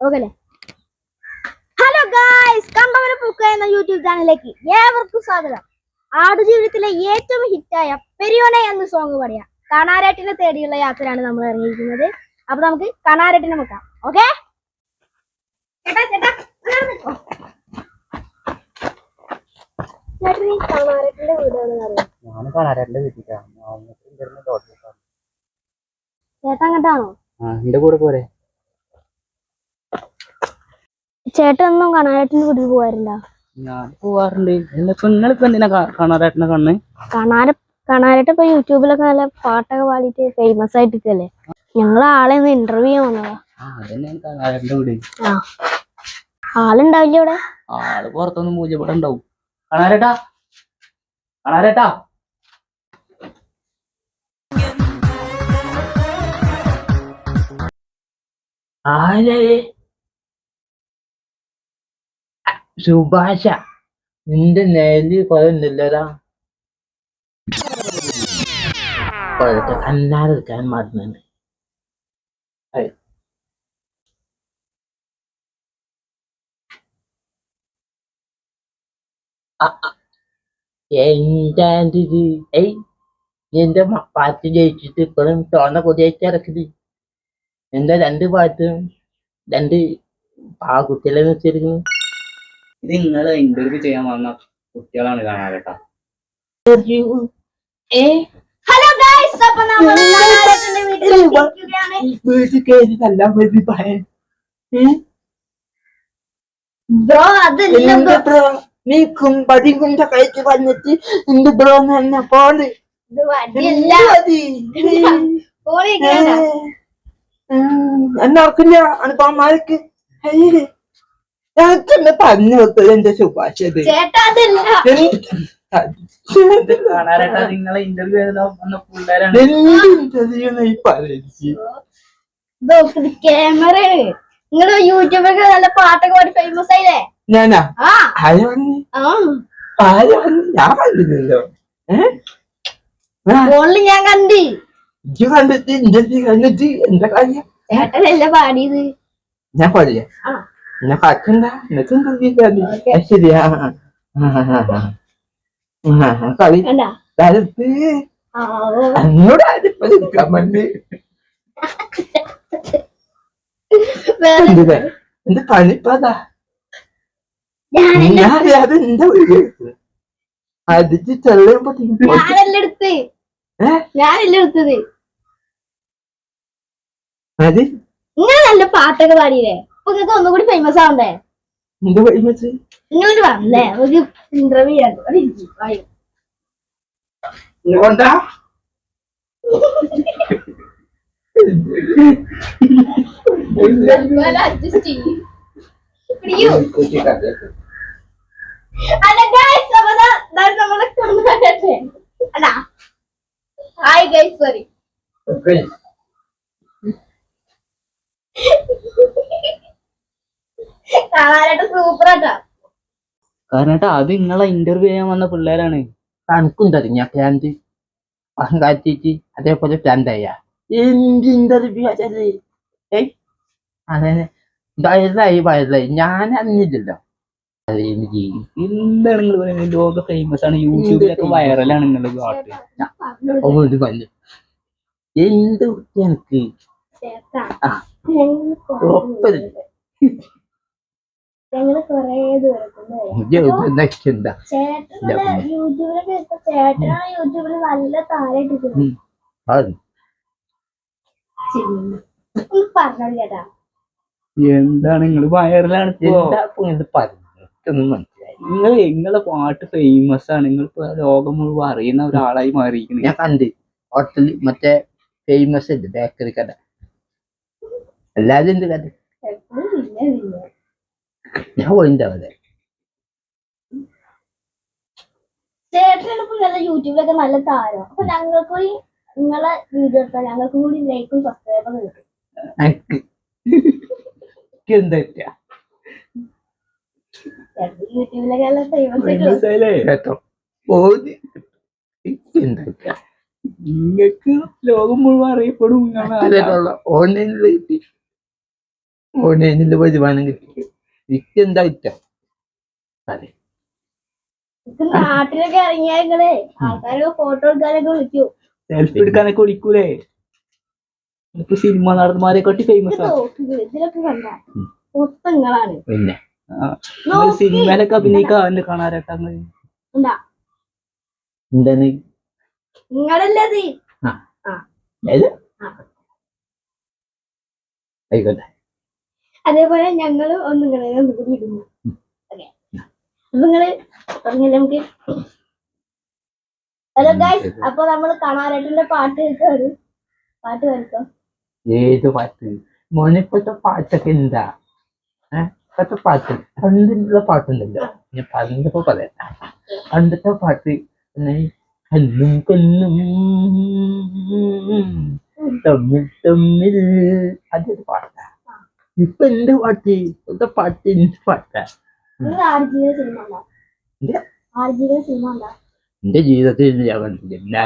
Okay. Hello guys, കണ്ടവരെ പൂക്ക എന്ന YouTube ചാനലിലേക്ക് ഏവർക്കും സ്വാഗതം. ആടുജീവിതത്തിലെ ഏറ്റവും ഹിറ്റായ പെരിയോനെ എന്ന സോങ് പറയാം. കണാരേട്ടിനെ തേടിയുള്ള യാത്രയാണ് നമ്മൾ ഇറങ്ങിയിരിക്കുന്നത്. അപ്പൊ നമുക്ക് കണാരേട്ടിനെ നോക്കാം. ഓക്കെ കണാരേട്ടിന്റെ വീടാണെന്ന് അറിയാം. ചേട്ടാ അങ്ങോട്ടാണോ? എന്റെ കൂടെ പോരെ. ചേട്ടനൊന്നും കണാരേട്ടിന്റെ വീട്ടിൽ പോകാറില്ല? ഞാൻ പോവാറുണ്ട്. നിങ്ങളിപ്പോ എന്തിനാ കണാരേട്ടനെ കണ്ണ്? കണാരേട്ട ഇപ്പൊ യൂട്യൂബിലൊക്കെ നല്ല പാട്ടൊക്കെ പാടിയിട്ട് ഫേമസ് ആയിട്ടിരിക്കല്ലേ. ഞങ്ങൾ ആളെ ഒന്ന് ഇന്റർവ്യൂ ചെയ്യാൻ വന്നതാ. അതന്നെയാണ് കണാരേട്ടന്റെ വീട്. ആളുണ്ടാവില്ല ഇവിടെ? ആള് പുറത്തൊന്നും പൂജ ഇവിടെ ഉണ്ടാവും. കണാരേട്ടാ, കണാരേട്ടാ. സുഭാഷ, നിന്റെ നേരിൽ കൊല്ലണ്ടല്ലടാ. കണ്ണാരെടുക്കാൻ മറന്നുണ്ട്. എന്റെ പാട്ട് ജയിച്ചിട്ട് ഇപ്പോഴും ചോന്ന കൊതിയായിട്ട് ഇറക്കിത്. എന്താ രണ്ട് പാട്ടും രണ്ട് കുട്ടികളെ വെച്ചിരിക്കുന്നു. ഇത് നിങ്ങള് ഇന്റർവ്യൂ ചെയ്യാൻ വന്ന കുട്ടികളാണ് കാണാറേട്ടാ. ഹലോ ഗൈസ്, അപ്പോൾ നമ്മൾ കണാരേട്ടന്റെ വീട്ടിൽ കയറി നല്ല മതി പറയാൻ. ബ്രോ അതല്ല ബ്രോ, നീ കുമ്പടി കുണ്ട കഴിച്ച് വന്നിട്ട് എന്റെ ബ്രോ എന്നെ പോലെ എന്നോർക്കില്ല അനുപമാർക്ക് ഞങ്ങൾക്കെന്നെ പറഞ്ഞു വെക്കത് എന്റെ സുഭാഷ്. കാണാറേട്ടാ, നിങ്ങളെ ഇന്റർവ്യൂ വന്ന പിള്ളേരാണ്. ഇന്റർവ്യൂ നീ പറയുന്നത് ക്യാമറ. നിങ്ങള് യൂട്യൂബിലൊക്കെ നല്ല പാട്ടൊക്കെ പാടി ഫേമസ് ആയില്ലേ? ഞാനാ? ആര് വന്ന്? ഞാൻ കണ്ടില്ലല്ലോ. ഫോണില് ഞാൻ കണ്ടി. ഇജ്ജ് കണ്ടിട്ട് ഇന്റർവ്യൂ കണ്ടിട്ട് എന്താ കാര്യം? ചേട്ടനല്ല പാടിയത്. ഞാൻ പാടിയ എന്നെ കാക്കണ്ട എന്നിട്ട് ഇന്റർവ്യൂ ശരിയാ. കളി കാലത്ത് എന്നോട് ആരിപ്പോ എടുക്കാൻ വേണ്ടി എന്റെ പണിപ്പതാ. അത് എന്റെ വീട് അടിച്ച് ചെള്ളുമ്പോ അത് നിങ്ങൾ നല്ല പാട്ടൊക്കെ പാടിയില്ലേ? അപ്പൊ നിങ്ങൾക്ക് ഒന്നുകൂടി ഫേമസ് ആവണ്ടേ? എന്ത് ഫേമസ്? നിങ്ങളോട് പറഞ്ഞേ ഒരു ഇന്റർവ്യൂ ചെയ്യാൻ. കൊണ്ടാ കാരണേട്ടാ, അത് നിങ്ങളെ ഇന്റർവ്യൂ ചെയ്യാൻ വന്ന പിള്ളേരാണ്. കണക്കും തരിഞ്ഞ പ്ലാന്റ് അഹങ്കാരിച്ച് അതേപോലെ പ്ലാന്റായ എന്ത് ഇന്റർവ്യൂ അതെ. വയറിലായി ഞാൻ അറിഞ്ഞില്ലല്ലോ. എന്താണ് നിങ്ങൾ പറയുന്നത്? ലോക ഫേമസ് ആണ്, യൂട്യൂബിലൊക്കെ വൈറലാണ് നിങ്ങളുടെ പാട്ട്. എന്ത് എനിക്ക് ഞങ്ങള് കൊറേ യൂട്യൂബിലൊക്കെ യൂട്യൂബില് നല്ല താരായിട്ട് പറഞ്ഞോളൂ ചേട്ടാ. എന്താണ് നിങ്ങൾ വൈറലാണ്? നിങ്ങളെ പാട്ട് ഫേമസ് ആണ്. നിങ്ങൾ ലോകം മുഴുവൻ അറിയുന്ന ഒരാളായി മാറിയിരിക്കുന്നു. ഞാൻ കണ്ട് ഹോട്ടലിൽ മറ്റേ ഫേമസ് ഉണ്ട് ബേക്കറി കട. എല്ലാരും എന്ത് കഥ ഞാൻ പോയിണ്ടാവതെ. ചേട്ടനിപ്പോ യൂട്യൂബിലൊക്കെ നല്ല താരം. അപ്പൊ ഞങ്ങൾക്ക് നിങ്ങളെ വീഡിയോ എടുത്താൽ ഞങ്ങൾക്കും കൂടി ലൈക്കും സബ്സ്ക്രൈബും കിട്ടും. എന്താ യൂട്യൂബിലൊക്കെ നല്ല ഫേമസ് കേട്ടോ? നിങ്ങൾക്ക് ലോകം മുഴുവൻ അറിയപ്പെടും. ഓൺലൈനിൽ ഓൺലൈനിൽ വരുമാനം കിട്ടി. എനിക്ക് എന്താ ഇഷ്ടം അതെ. ഇപ്പൊ നാട്ടിലൊക്കെ ഇറങ്ങിയാ നിങ്ങള് ആൾക്കാരൊക്കെ ഫോട്ടോ എടുക്കാനൊക്കെ വിളിക്കൂ. സെൽഫി എടുക്കാനൊക്കെ വിളിക്കൂലേ? ഇപ്പൊ സിനിമ നടന്മാരെ കാട്ടി ഫേമസ് ആണ്. ഇതിലൊക്കെ കണ്ട മൊത്തം നിങ്ങളാണ്. പിന്നെ സിനിമയിലൊക്കെ അഭിനയിക്കാൻ കാണാരൊക്കെ എന്താ എന്താണ് നിങ്ങളല്ലേ അത്. ഏത്? ആയിക്കോട്ടെ. അതേപോലെ ഞങ്ങള് നിങ്ങളെ ഒന്നുകൂടി ഇടുന്നു. ഓക്കെ അപ്പൊ നിങ്ങള് തുടങ്ങിയല്ലേ നമുക്ക്. ഹലോ ഗൈസ്, അപ്പൊ നമ്മള് കാണാനായിട്ടുള്ള പാട്ട് കേൾക്കാണ്. പാട്ട് കേൾക്കാം. ഏത് പാട്ട് മോനെ? ഇപ്പോഴത്തെ പാട്ടൊക്കെ എന്താ? ഇപ്പോഴത്തെ പാട്ട് പണ്ടുള്ള പാട്ടുണ്ടല്ലോ, ഞാൻ പറഞ്ഞപ്പോ പറയാം. പണ്ടത്തെ പാട്ട് കല്ലും കൊല്ലും തമ്മിൽ തമ്മിൽ, അതൊരു പാട്ടാ. ഇപ്പൊ എന്റെ പാട്ട്, ഇപ്പോഴത്തെ പാട്ട് എന്ത് പാട്ടാ? നിങ്ങൾ ആർജീവ സിനിമ ഉണ്ടോ? ആർജീവ സിനിമ ഉണ്ടോ? എന്റെ ജീവിതത്തിൽ ഞാൻ കണ്ടില്ല.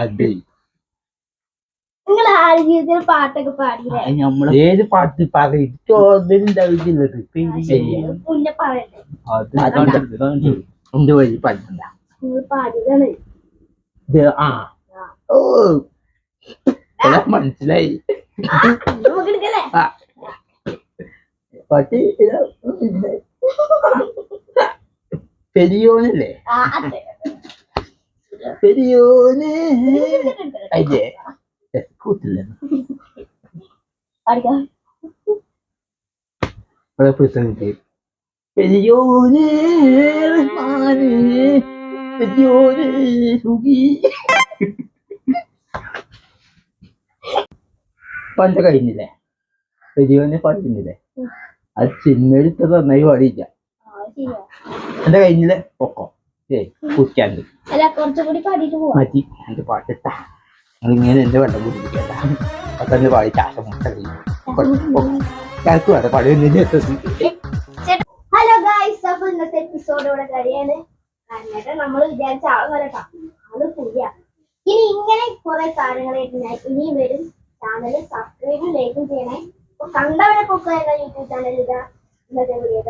നിങ്ങൾ ആർജീവത്തിൽ പാട്ടൊക്കെ പാടിയില്ലേ? നമ്മള് ഏത് പാട്ട് പറയും ചോദിച്ചുള്ളത് മുന്നേ പറയണ്ടേ? എന്ത് വഴി പാട്ടില്ല. നിങ്ങൾ പാടിയതാണ്. ആ ഓ മനസ്സിലായി. നമുക്ക് എടുക്കല്ലേ? പാട്ട് പെരിയോനല്ലേ? പെരിയോന് അതെ കൂട്ടില്ല. പാടിക്കാം. പെരിയോന് റഹ്മാന് പെരിയോന് സുഖി. പണ്ട് കഴിഞ്ഞില്ലേ? പെരിയോനെ പാടുന്നില്ലേ? അത് സിനിമയിൽ നന്നായി പാടിയില്ല. എന്റെ കഴിഞ്ഞില്ലേ പൊക്കോ കുറ്റാണ്ട് അല്ല കുറച്ചുകൂടി പാടിയിട്ട് പോവാം. മതി. എന്റെ പാട്ടിട്ടാ നിങ്ങളിങ്ങനെ എന്റെ വെള്ളം കുടിപ്പിക്കണ്ട. അപ്പൊ എന്റെ പാടി ചാസം മുട്ട ഞങ്ങൾക്ക് വേറെ പാടിയൊന്നും. ഹലോ ഗായ്സ്, അപ്പൊ ഇന്നത്തെ എപ്പിസോഡ് ഇവിടെ കഴിയാണ്. എന്നിട്ട് നമ്മൾ വിചാരിച്ച ആള് വരട്ടാ, ആള് പുതിയ. ഇനി ഇങ്ങനെ കുറെ കാര്യങ്ങളായിട്ട് ഞാൻ ഇനിയും വരും. ചാനൽ സബ്സ്ക്രൈബും ലൈക്കും ചെയ്യണേ. അപ്പൊ കണ്ടവരെ പൊക്ക എന്ന യൂട്യൂബ് ചാനൽ ഇതാ ഇന്നത്തെ വീഡിയോ.